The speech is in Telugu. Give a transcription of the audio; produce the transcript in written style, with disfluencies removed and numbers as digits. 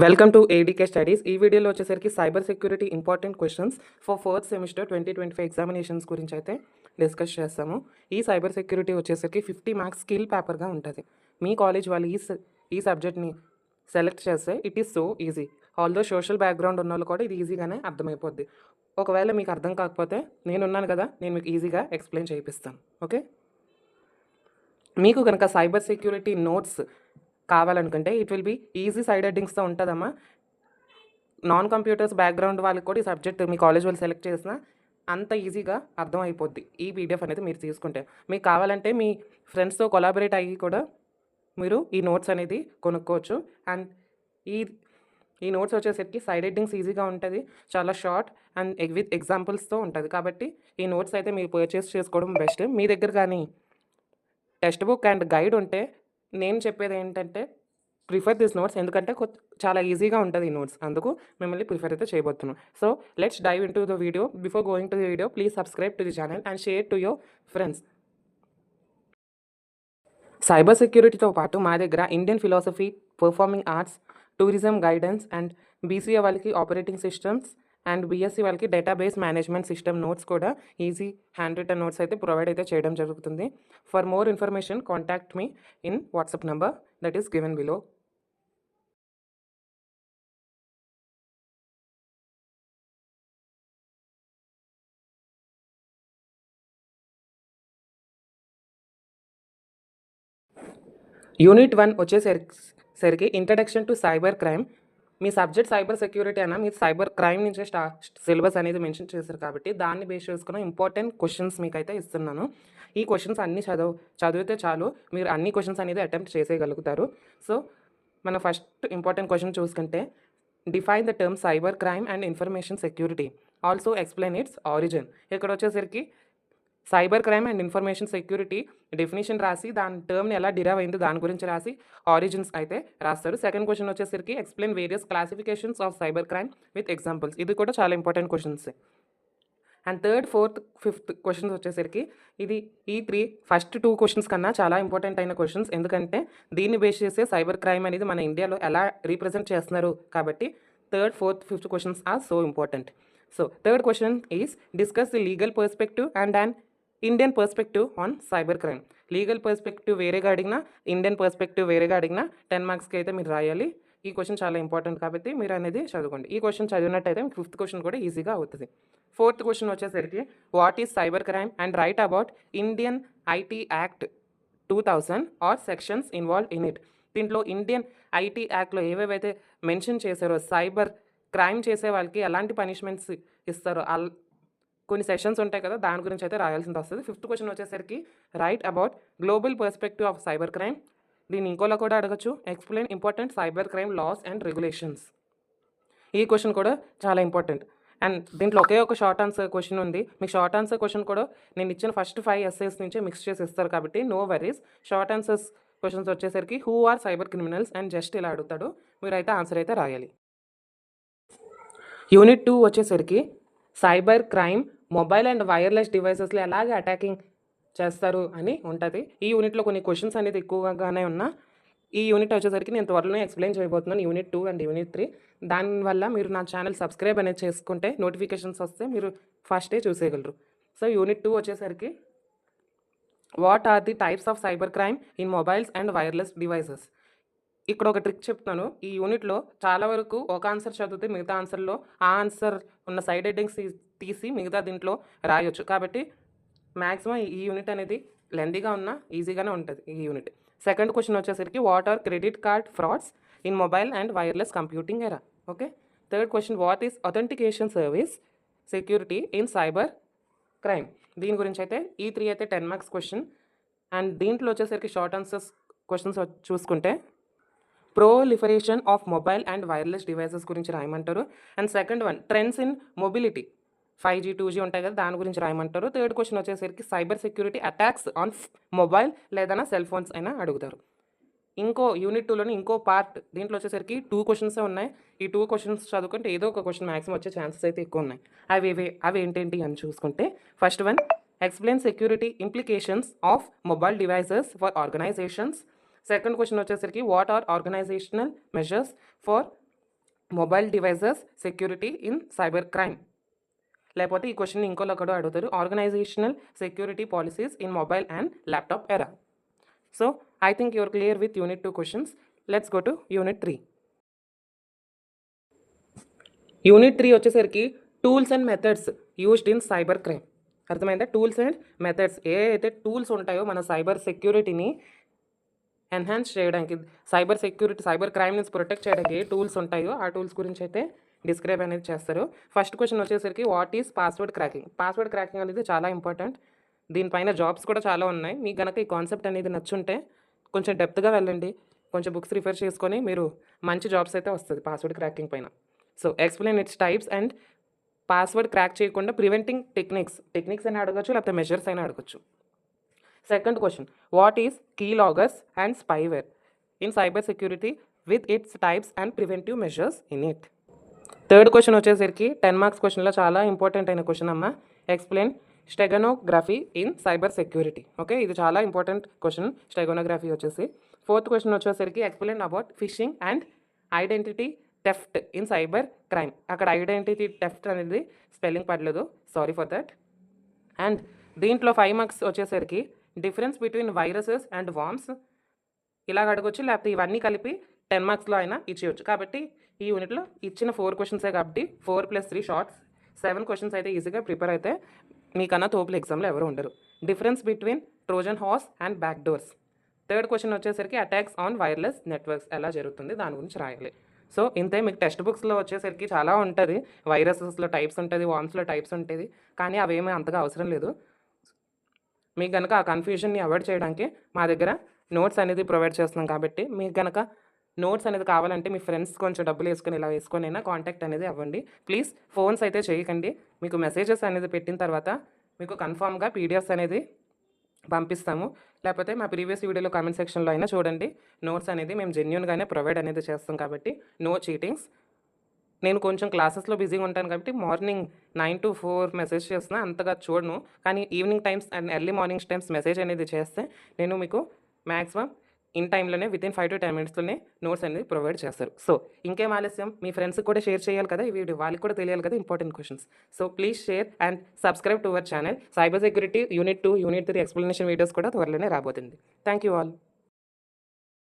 Welcome to ADK studies. ఈ వీడియోలో వచ్చేసరికి cyber security important questions for fourth semester 2025 examinations గురించి అయితే డిస్కస్ చేస్తాము. ఈ సైబర్ సెక్యూరిటీ వచ్చేసరికి 50 మార్క్స్ స్కిల్ పేపర్గా ఉంటుంది. మీ కాలేజ్ వాళ్ళు ఈ సబ్జెక్ట్ని సెలెక్ట్ చేస్తే it is so easy. Although social background ఉన్న వాళ్ళు కూడా ఇది ఈజీగానే అర్థమైపోద్ది. ఒకవేళ మీకు అర్థం కాకపోతే నేనున్నాను కదా, నేను మీకు ఈజీగా ఎక్స్ప్లెయిన్ చేయిస్తాను. ఓకే, మీకు కనుక సైబర్ సెక్యూరిటీ నోట్స్ కావాలనుకుంటే it will be easy side హెడ్డింగ్స్తో ఉంటుందమ్మా. నాన్ కంప్యూటర్స్ బ్యాక్గ్రౌండ్ వాళ్ళకి కూడా ఈ సబ్జెక్ట్ మీ కాలేజ్ వాళ్ళు సెలెక్ట్ చేసినా అంత ఈజీగా అర్థమైపోద్ది ఈ పీడిఎఫ్ అనేది మీరు తీసుకుంటే. మీకు కావాలంటే మీ ఫ్రెండ్స్తో కొలాబరేట్ అయ్యి కూడా మీరు ఈ నోట్స్ అనేది కొనుక్కోవచ్చు. అండ్ ఈ నోట్స్ వచ్చేసరికి సైడ్ హెడ్డింగ్స్ ఈజీగా ఉంటుంది, చాలా షార్ట్ అండ్ విత్ ఎగ్జాంపుల్స్తో ఉంటుంది. కాబట్టి ఈ నోట్స్ అయితే మీరు పర్చేస్ చేసుకోవడం బెస్ట్. మీ దగ్గర కానీ టెక్స్ట్ బుక్ అండ్ గైడ్ ఉంటే నేను చెప్పేది ఏంటంటే ప్రిఫర్ దిస్ నోట్స్, ఎందుకంటే చాలా ఈజీగా ఉంటుంది ఈ నోట్స్, అందుకు మిమ్మల్ని ప్రిఫర్ అయితే చేయబోతున్నాను. So let's dive into the video. Before going to the video, please subscribe to the channel and share to your friends. Cyber సెక్యూరిటీతో పాటు మా దగ్గర Indian philosophy, performing arts, tourism guidance and BCA వాళ్ళకి ఆపరేటింగ్ సిస్టమ్స్ అండ్ బీఎస్సీ వాళ్ళకి డేటాబేస్ మేనేజ్మెంట్ సిస్టమ్ నోట్స్ కూడా ఈజీ హ్యాండ్ రిటన్ నోట్స్ అయితే ప్రొవైడ్ అయితే చేయడం జరుగుతుంది. For more information contact me in WhatsApp number that is given below. Unit 1 వచ్చేసరికి introduction to cyber crime. Me subject cyber security అయినా మీరు సైబర్ క్రైమ్ నుంచే సిలబస్ అనేది మెన్షన్ చేశారు కాబట్టి దాన్ని బేస్ చేసుకున్న ఇంపార్టెంట్ క్వశ్చన్స్ మీకు అయితే ఇస్తున్నాను. ఈ క్వశ్చన్స్ అన్నీ చదివితే చాలు, మీరు అన్ని క్వశ్చన్స్ అనేది అటెంప్ట్ చేసేయగలుగుతారు. సో మన ఫస్ట్ ఇంపార్టెంట్ క్వశ్చన్ చూసుకుంటే, define the term cyber crime and information security, also explain its origin. ఇక్కడ వచ్చేసరికి cyber crime and information security definition రాసి దాని టర్మ్ని ఎలా డిరైవ్ అయిందో దాని గురించి రాసి ఆరిజిన్స్ అయితే రాస్తారు. సెకండ్ క్వశ్చన్ వచ్చేసరికి explain various classifications of cyber crime with examples. ఇది కూడా చాలా important questions. And third, fourth, fifth questions వచ్చేసరికి ఈ ఫస్ట్ 2 క్వశ్చన్స్ కన్నా చాలా ఇంపార్టెంట్ అయిన క్వశ్చన్స్, ఎందుకంటే దీన్ని బేస్ చేసే సైబర్ క్రైమ్ అనేది మన ఇండియాలో ఎలా రీప్రజెంట్ చేస్తున్నారు కాబట్టి third, fourth, fifth questions are so important. So third question is discuss the legal perspective and and Indian perspective on cyber crime. Legal perspective వేరేగా అడిగినా, ఇండియన్ పర్స్పెక్టివ్ వేరేగా అడిగినా 10 మార్క్స్కి అయితే మీరు రాయాలి. ఈ క్వశ్చన్ చాలా ఇంపార్టెంట్ కాబట్టి మీరు అనేది చదువుకోండి. ఈ క్వశ్చన్ చదివినట్టయితే మీకు ఫిఫ్త్ క్వశ్చన్ కూడా ఈజీగా అవుతుంది. ఫోర్త్ క్వశ్చన్ వచ్చేసరికి what is cyber crime and write about Indian IT act 2000 or sections involve in it. దీంట్లో ఇండియన్ ఐటీ యాక్ట్లో ఏవేవైతే మెన్షన్ చేశారో సైబర్ క్రైమ్ చేసే వాళ్ళకి ఎలాంటి పనిష్మెంట్స్ ఇస్తారో కొన్ని సెషన్స్ ఉంటాయి కదా, దాని గురించి అయితే రాయాల్సింది వస్తుంది. ఫిఫ్త్ క్వశ్చన్ వచ్చేసరికి write about global perspective of cyber crime. దీన్ని ఇంకోలా కూడా అడగచ్చు, explain important cyber crime laws and regulations. ఈ క్వశ్చన్ కూడా చాలా ఇంపార్టెంట్. అండ్ దీంట్లో ఒకే ఒక షార్ట్ ఆన్సర్ క్వశ్చన్ ఉంది. మీకు షార్ట్ ఆన్సర్ క్వశ్చన్ కూడా నేను ఇచ్చిన ఫస్ట్ 5 ఎస్సేస్ నుంచే మిక్స్ చేసి ఇస్తారు కాబట్టి no worries. Short answers questions వచ్చేసరికి who are cyber criminals and just ఇలా అడుగుతాడు, మీరైతే ఆన్సర్ అయితే రాయాలి. యూనిట్ 2 వచ్చేసరికి cyber crime mobile and wireless డివైసెస్లో ఎలాగే అటాకింగ్ చేస్తారు అని ఉంటుంది. ఈ యూనిట్లో కొన్ని క్వశ్చన్స్ అనేది ఎక్కువగానే ఉన్నా ఈ యూనిట్ వచ్చేసరికి నేను త్వరలోనే ఎక్స్ప్లెయిన్ చేయబోతున్నాను, యూనిట్ 2 అండ్ యూనిట్ 3. దానివల్ల మీరు నా ఛానల్ సబ్స్క్రైబ్ అనేది చేసుకుంటే నోటిఫికేషన్స్ వస్తే మీరు ఫస్టే చూసేయగలరు. సో యూనిట్ 2 వచ్చేసరికి what are the types of cyber crime in mobiles and wireless devices. ఇక్కడ ఒక ట్రిక్ చెప్తాను. ఈ యూనిట్లో చాలా వరకు ఒక ఆన్సర్ చదివితే మిగతా ఆన్సర్లో ఆ ఆన్సర్ ఉన్న సైడ్ హెడ్డింగ్స్ తీసి మిగతా దీంట్లో రాయొచ్చు. కాబట్టి మ్యాక్సిమం ఈ యూనిట్ అనేది లెందీగా ఉన్నా ఈజీగానే ఉంటుంది ఈ యూనిట్. సెకండ్ క్వశ్చన్ వచ్చేసరికి what are credit card frauds in mobile and wireless computing era. Okay. Third question what is authentication service security in cyber crime. దీని గురించి అయితే ఈ 3 అయితే 10 మార్క్స్ క్వశ్చన్. అండ్ దీంట్లో వచ్చేసరికి షార్ట్ ఆన్సర్స్ క్వశ్చన్స్ చూసుకుంటే proliferation of mobile and wireless devices గురించి రాయమంటారు. And second one trends in mobility, 5G 2G ఉంటాయి కదా, దాని గురించి రాయమంటారు. థర్డ్ క్వశ్చన్ వచ్చేసరికి cyber security attacks on mobile లేదన్నా సెల్ ఫోన్స్ అయినా అడుగుతారు. ఇంకో యూనిట్ 2లోని ఇంకో పార్ట్, దీంట్లో వచ్చేసరికి 2 క్వశ్చన్సే ఉన్నాయి. ఈ 2 క్వశ్చన్స్ చదువుకుంటే ఏదో ఒక క్వశ్చన్ మ్యాక్సిమం వచ్చే ఛాన్సెస్ అయితే ఎక్కువ ఉన్నాయి. అవి ఏంటేంటి అని చూసుకుంటే first one explain security implications of mobile devices for organisations. Second question వచ్చేసరికి what are organisational measures for mobile devices security in cyber crime. లేకపోతే ఈ క్వశ్చన్ ఇంకోలో ఒకడు అడుగుతారు, organisational security policies in mobile and laptop era. So I think you're clear with unit 2 questions. Let's go to unit 3. Unit 3 వచ్చేసరికి tools and methods used in cyber crime. అర్థమైందా? టూల్స్ అండ్ మెథడ్స్, ఏ అయితే టూల్స్ ఉంటాయో మన సైబర్ సెక్యూరిటీని ఎన్హాన్స్ చేయడానికి, సైబర్ క్రైమ్ నుంచి ప్రొటెక్ట్ చేయడానికి ఏ టూల్స్ ఉంటాయో ఆ టూల్స్ గురించి అయితే డిస్క్రైబ్ అనేది చేస్తారు. ఫస్ట్ క్వశ్చన్ వచ్చేసరికి what is password cracking. Password cracking అనేది చాలా ఇంపార్టెంట్. దీనిపైన జాబ్స్ కూడా చాలా ఉన్నాయి. మీకు కనుక ఈ కాన్సెప్ట్ అనేది నచ్చుంటే కొంచెం డెప్త్గా వెళ్ళండి, కొంచెం బుక్స్ రిఫర్ చేసుకొని మీరు మంచి జాబ్స్ అయితే వస్తుంది పాస్వర్డ్ క్రాకింగ్ పైన. So explain its types and password crack చేయకుండా ప్రివెంటింగ్ టెక్నిక్స్ అయినా అడగచ్చు, లేకపోతే మెజర్స్ అయినా అడగచ్చు. Second question, what is key loggers and spyware in cyber security with its types and preventive measures in it. Third question వచ్చేసరికి 10 మార్క్స్ క్వశ్చన్లో చాలా ఇంపార్టెంట్ అయిన క్వశ్చన్ అమ్మ. Explain steganography in cyber security. Okay, ఇది చాలా ఇంపార్టెంట్ క్వశ్చన్ స్టెగనోగ్రఫీ వచ్చేసి. ఫోర్త్ క్వశ్చన్ వచ్చేసరికి explain about fishing and identity theft in cyber crime. అక్కడ ఐడెంటిటీ థెఫ్ట్ అనేది స్పెల్లింగ్ పడలేదు, సారీ ఫర్ దట్. అండ్ దీంట్లో 5 మార్క్స్ వచ్చేసరికి difference between viruses and worms ఇలాగ అడగొచ్చు, లేకపోతే ఇవన్నీ కలిపి 10 మార్క్స్లో అయినా ఇచ్చేయచ్చు. కాబట్టి ఈ యూనిట్లో ఇచ్చిన 4 క్వశ్చన్సే కాబట్టి 4 + 3 షార్ట్స్ 7 క్వశ్చన్స్ అయితే ఈజీగా ప్రిపేర్ అయితే మీకన్నా తోపులు ఎగ్జామ్లో ఎవరు ఉండరు. Difference between Trojan horse and back doors. Third question వచ్చేసరికి అటాక్స్ ఆన్ వైర్లెస్ నెట్వర్క్స్ ఎలా జరుగుతుంది దాని గురించి రాయాలి. సో ఇంతే. మీకు టెక్స్ట్ బుక్స్లో వచ్చేసరికి చాలా ఉంటుంది, వైరసెస్లో టైప్స్ ఉంటుంది, వామ్స్లో టైప్స్ ఉంటుంది, కానీ అవేమీ అంతగా అవసరం లేదు. మీకు కనుక ఆ కన్ఫ్యూజన్ని అవాయిడ్ చేయడానికి మా దగ్గర నోట్స్ అనేది ప్రొవైడ్ చేస్తున్నాం. కాబట్టి మీకు కనుక నోట్స్ అనేది కావాలంటే మీ ఫ్రెండ్స్ కొంచెం డబ్బులు వేసుకొని ఇలా వేసుకొని అయినా కాంటాక్ట్ అనేది అవ్వండి. ప్లీజ్ ఫోన్స్ అయితే చేయకండి. మీకు మెసేజెస్ అనేది పెట్టిన తర్వాత మీకు కన్ఫామ్గా పీడిఎఫ్స్ అనేది పంపిస్తాము. లేకపోతే మా ప్రీవియస్ వీడియోలో కామెంట్ సెక్షన్లో అయినా చూడండి. నోట్స్ అనేది మేము జెన్యూన్గానే ప్రొవైడ్ అనేది చేస్తాం కాబట్టి నో చీటింగ్స్. నేను కొంచెం క్లాసెస్లో బిజీగా ఉంటాను కాబట్టి మార్నింగ్ 9 to 4 మెసేజ్ చేస్తున్నా, అంతగా చూడను. కానీ evening times and early mornings times message అనేది చేస్తే నేను మీకు మ్యాక్సిమం ఇన్ టైంలోనే వితిన్ 5 to 10 minutesలోనే నోట్స్ అనేది ప్రొవైడ్ చేస్తారు. సో ఇంకేం ఆలస్యం, మీ ఫ్రెండ్స్కి కూడా షేర్ చేయాలి కదా ఈ వీడియో, వాళ్ళకి కూడా తెలియాలి కదా important questions. So please share and subscribe to our channel. Cyber security unit 2, unit 3 explanation videos కూడా త్వరలోనే రాబోతుంది. Thank you all.